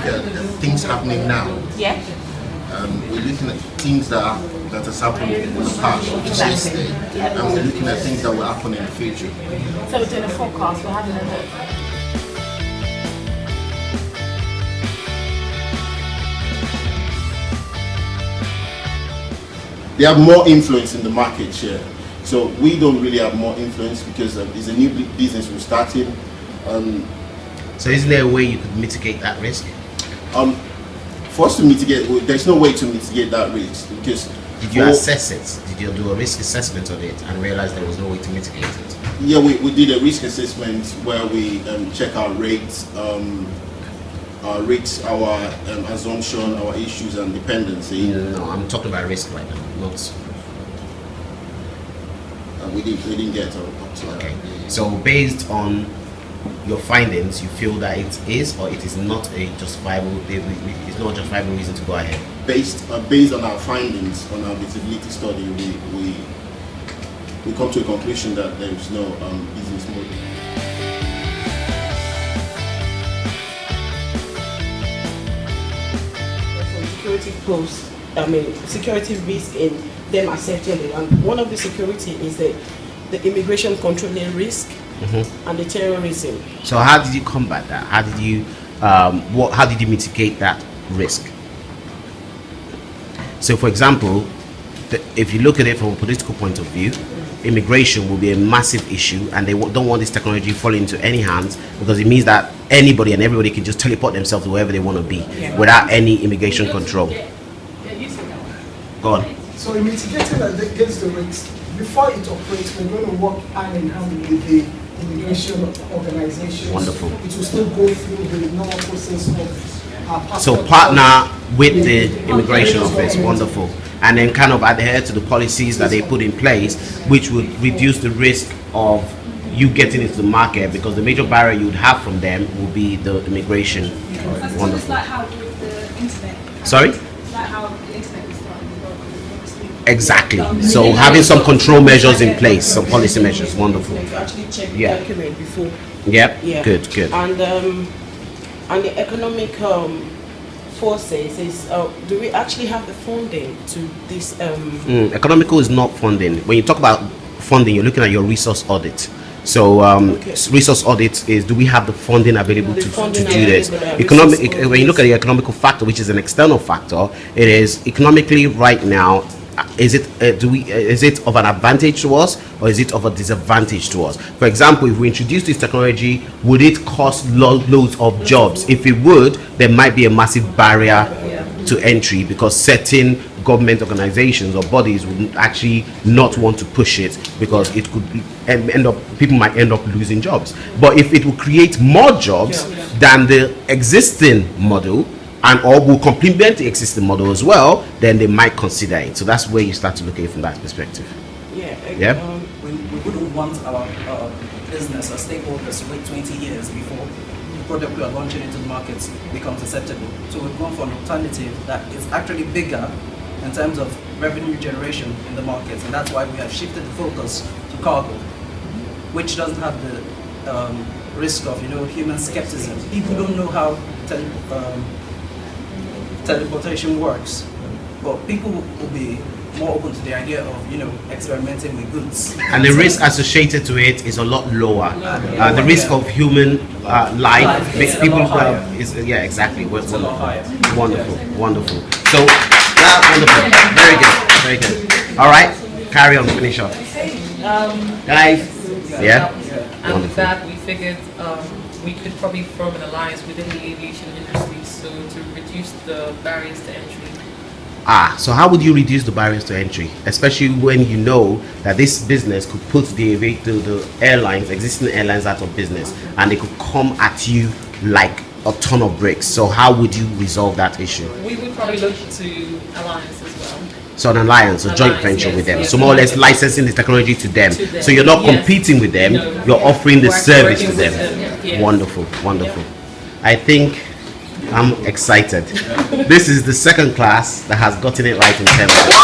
look at things happening now. Yeah. We're looking at things that has happened in the past, which is yesterday, and we're looking at things that will happen in the future. So we're doing a forecast. We're having a look. They have more influence in the market share. So we don't really have more influence because it's a new business we're starting. So isn't there a way you could mitigate that risk? For us to mitigate, there's no way to mitigate that risk because. Did you assess it? Did you do a risk assessment of it and realize there was no way to mitigate it? Yeah, we did a risk assessment where we check our rates, our assumption, our issues and dependency. No, I'm talking about risk right now, not. We didn't get up to that. Okay. So based on your findings, you feel that it is or it is not a justifiable. It's not a justifiable reason to go ahead. Based on our findings on our visibility study, we come to a conclusion that there is no business model. Security posts, security risk in them accepting it, and one of the security is the immigration controlling risk and the terrorism. So how did you combat that? How did you how did you mitigate that risk? So for example, if you look at it from a political point of view, immigration will be a massive issue, and they don't want this technology falling into any hands because it means that anybody and everybody can just teleport themselves to wherever they want to be without any immigration control. Go on. So in mitigating against the risks, before it operates, we're going to work hand in hand with the immigration organizations. Wonderful. It will still go through the normal process of so partner with the immigration office. Wonderful. And then kind of adhere to the policies that they put in place, which would reduce the risk of you getting into the market, because the major barrier you would have from them will be the immigration. Wonderful. It's like how with the internet. Sorry? It's like how the internet was started. Exactly. So having some control measures in place, some policy measures. Wonderful. To actually check the Yeah. document before. Yep. Yeah. Good. And the economic forces is do we actually have the funding to this Economical is not funding. When you talk about funding, you're looking at your resource audit. So resource audit is, do we have the funding available to do this? When you look at the economical factor, which is an external factor, it is economically right now. Is it is it of an advantage to us or is it of a disadvantage to us? For example, if we introduce this technology, would it cost loads of jobs? If it would, there might be a massive barrier to entry because certain government organizations or bodies would actually not want to push it because it could people might end up losing jobs. But if it will create more jobs than the existing model, and or will complement the existing model as well, then they might consider it. So that's where you start to look at it from that perspective. Yeah. We wouldn't want our business or stakeholders to wait 20 years before the product we are launching into the market becomes acceptable. So we've gone for an alternative that is actually bigger in terms of revenue generation in the market, and that's why we have shifted the focus to cargo, which doesn't have the risk of human skepticism. People don't know how teleportation works, but people will be more open to the idea of experimenting with goods. And the risk associated to it is a lot lower. The risk of human life, people is exactly. It's a lot higher. Wonderful. So very good. All right, carry on, finish up, guys. Yeah. And with that, we figured we could probably form an alliance within the aviation industry, so to reduce the barriers to entry. So how would you reduce the barriers to entry, especially when you know that this business could put the existing airlines out of business, and they could come at you like a ton of bricks? So how would you resolve that issue? We would probably look to alliance as well. So an alliance, a joint venture with them. Yes. So more or less licensing the technology to them. So you're not competing with them, you're offering the service to them. Yes. Wonderful. I think I'm excited. This is the second class that has gotten it right in 10 minutes.